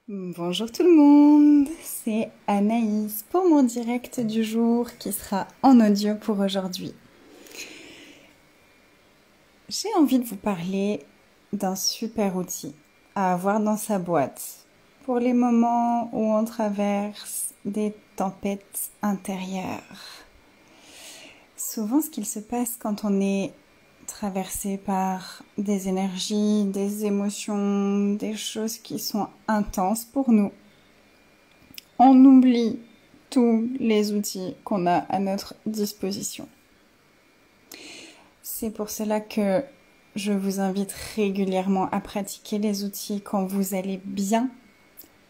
Bonjour tout le monde, c'est Anaïs pour mon direct du jour qui sera en audio pour aujourd'hui. J'ai envie de vous parler d'un super outil à avoir dans sa boîte pour les moments où on traverse des tempêtes intérieures. Souvent, ce qu'il se passe quand on est traversé par des énergies, des émotions, des choses qui sont intenses pour nous, on oublie tous les outils qu'on a à notre disposition. C'est pour cela que je vous invite régulièrement à pratiquer les outils quand vous allez bien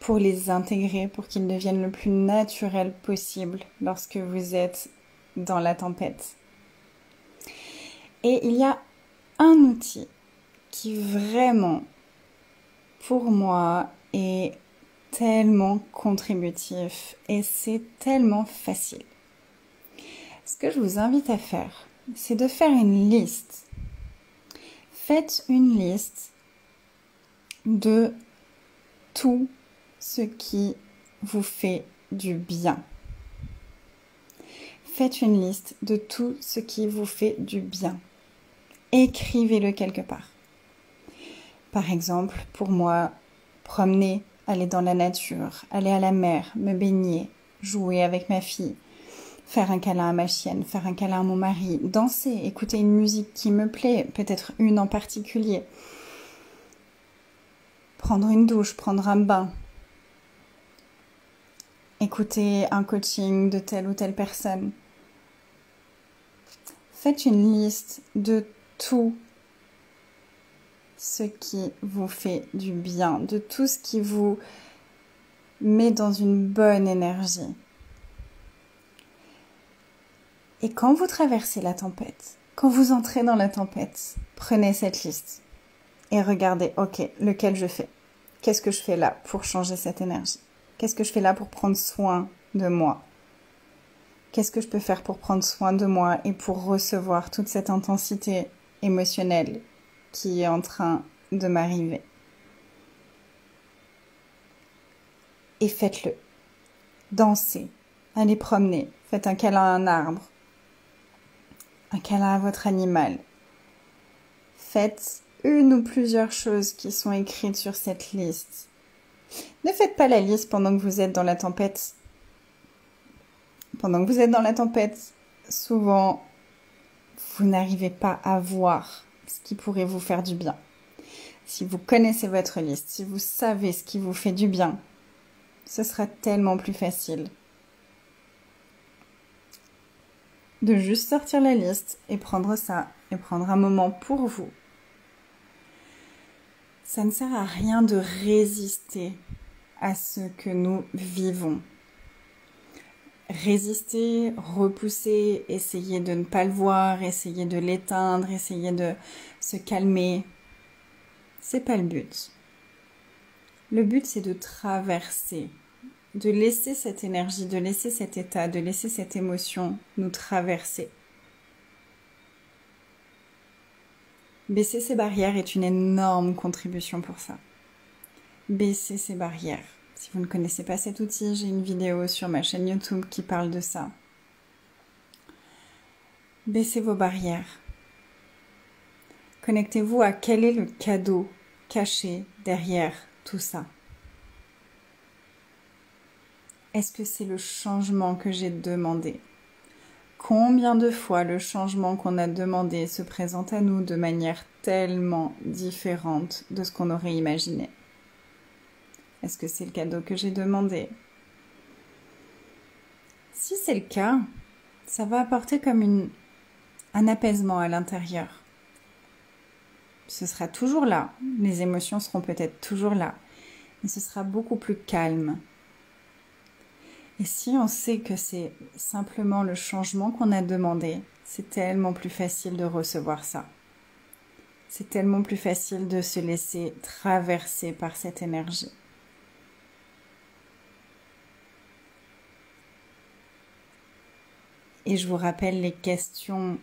pour les intégrer, pour qu'ils deviennent le plus naturel possible lorsque vous êtes dans la tempête. Et il y a un outil qui vraiment, pour moi, est tellement contributif et c'est tellement facile. Ce que je vous invite à faire, c'est de faire une liste. Faites une liste de tout ce qui vous fait du bien. Faites une liste de tout ce qui vous fait du bien. Écrivez-le quelque part. Par exemple, pour moi, promener, aller dans la nature, aller à la mer, me baigner, jouer avec ma fille, faire un câlin à ma chienne, faire un câlin à mon mari, danser, écouter une musique qui me plaît, peut-être une en particulier, prendre une douche, prendre un bain, écouter un coaching de telle ou telle personne. Faites une liste de tout ce qui vous fait du bien, de tout ce qui vous met dans une bonne énergie. Et quand vous traversez la tempête, quand vous entrez dans la tempête, prenez cette liste et regardez, ok, lequel je fais? Qu'est-ce que je fais là pour changer cette énergie? Qu'est-ce que je fais là pour prendre soin de moi? Qu'est-ce que je peux faire pour prendre soin de moi et pour recevoir toute cette intensité émotionnelle qui est en train de m'arriver? Et faites-le. Dansez, allez promener, faites un câlin à un arbre, un câlin à votre animal. Faites une ou plusieurs choses qui sont écrites sur cette liste. Ne faites pas la liste pendant que vous êtes dans la tempête. Pendant que vous êtes dans la tempête, souvent, vous n'arrivez pas à voir ce qui pourrait vous faire du bien. Si vous connaissez votre liste, si vous savez ce qui vous fait du bien, ce sera tellement plus facile de juste sortir la liste et prendre ça, et prendre un moment pour vous. Ça ne sert à rien de résister à ce que nous vivons. Résister, repousser, essayer de ne pas le voir, essayer de l'éteindre, essayer de se calmer. C'est pas le but. Le but, c'est de traverser, de laisser cette énergie, de laisser cet état, de laisser cette émotion nous traverser. Baisser ses barrières est une énorme contribution pour ça. Baisser ses barrières. Si vous ne connaissez pas cet outil, j'ai une vidéo sur ma chaîne YouTube qui parle de ça. Baissez vos barrières. Connectez-vous à quel est le cadeau caché derrière tout ça. Est-ce que c'est le changement que j'ai demandé? Combien de fois le changement qu'on a demandé se présente à nous de manière tellement différente de ce qu'on aurait imaginé? Est-ce que c'est le cadeau que j'ai demandé? Si c'est le cas, ça va apporter comme un apaisement à l'intérieur. Ce sera toujours là, les émotions seront peut-être toujours là, mais ce sera beaucoup plus calme. Et si on sait que c'est simplement le changement qu'on a demandé, c'est tellement plus facile de recevoir ça. C'est tellement plus facile de se laisser traverser par cette énergie. Et je vous rappelle les questions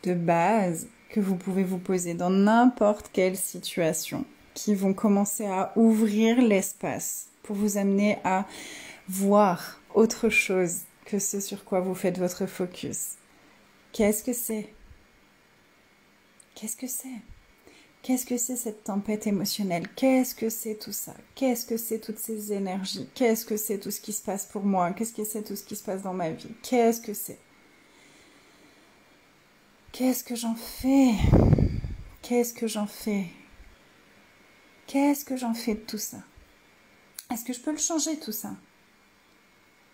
de base que vous pouvez vous poser dans n'importe quelle situation. qui vont commencer à ouvrir l'espace pour vous amener à voir autre chose que ce sur quoi vous faites votre focus. Qu'est-ce que c'est? Qu'est-ce que c'est? Qu'est-ce que c'est cette tempête émotionnelle? Qu'est-ce que c'est tout ça? Qu'est-ce que c'est toutes ces énergies? Qu'est-ce que c'est tout ce qui se passe pour moi? Qu'est-ce que c'est tout ce qui se passe dans ma vie? Qu'est-ce que c'est? Qu'est-ce que j'en fais? Qu'est-ce que j'en fais? Qu'est-ce que j'en fais de tout ça? Est-ce que je peux le changer tout ça?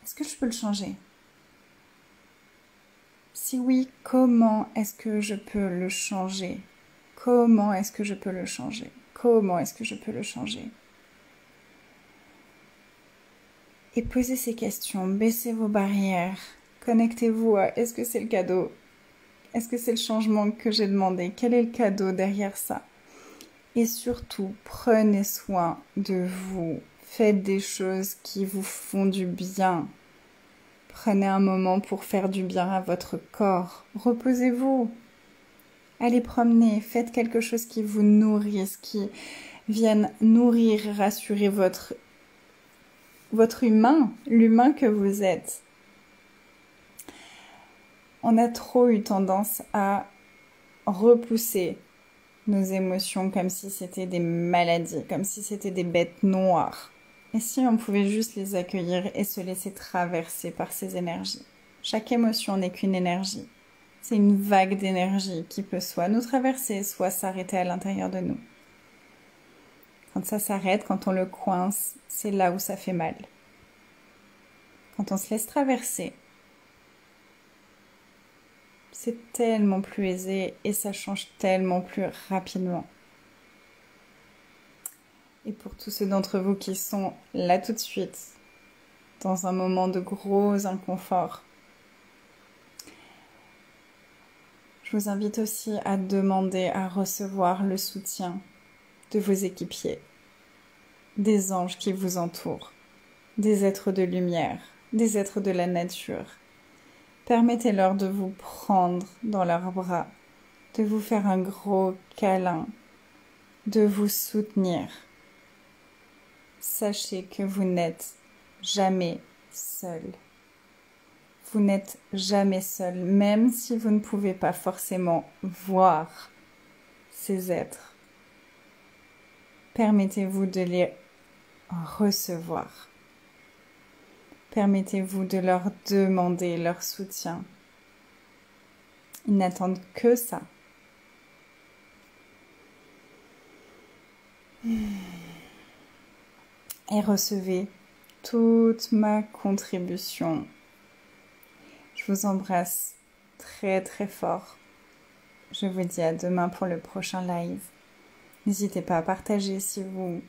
Est-ce que je peux le changer? Si oui, comment est-ce que je peux le changer? Comment est-ce que je peux le changer? Comment est-ce que je peux le changer? Et posez ces questions, baissez vos barrières, connectez-vous à est-ce que c'est le cadeau? Est-ce que c'est le changement que j'ai demandé? Quel est le cadeau derrière ça? Et surtout, prenez soin de vous. Faites des choses qui vous font du bien. Prenez un moment pour faire du bien à votre corps. Reposez-vous. Allez promener. Faites quelque chose qui vous nourrisse, qui vienne nourrir, rassurer votre humain, l'humain que vous êtes. On a trop eu tendance à repousser nos émotions comme si c'était des maladies, comme si c'était des bêtes noires. Et si on pouvait juste les accueillir et se laisser traverser par ces énergies? Chaque émotion n'est qu'une énergie. C'est une vague d'énergie qui peut soit nous traverser, soit s'arrêter à l'intérieur de nous. Quand ça s'arrête, quand on le coince, c'est là où ça fait mal. Quand on se laisse traverser, c'est tellement plus aisé et ça change tellement plus rapidement. Et pour tous ceux d'entre vous qui sont là tout de suite, dans un moment de gros inconfort, je vous invite aussi à demander à recevoir le soutien de vos équipiers, des anges qui vous entourent, des êtres de lumière, des êtres de la nature. Permettez-leur de vous prendre dans leurs bras, de vous faire un gros câlin, de vous soutenir. Sachez que vous n'êtes jamais seul. Vous n'êtes jamais seul, même si vous ne pouvez pas forcément voir ces êtres. Permettez-vous de les recevoir. Permettez-vous de leur demander leur soutien. Ils n'attendent que ça. Et recevez toute ma contribution. Je vous embrasse très très fort. Je vous dis à demain pour le prochain live. N'hésitez pas à partager si vous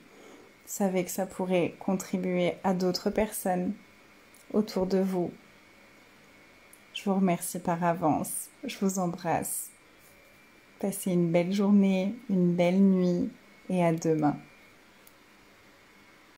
savez que ça pourrait contribuer à d'autres personnes autour de vous. Je vous remercie par avance. Je vous embrasse. Passez une belle journée, une belle nuit et à demain.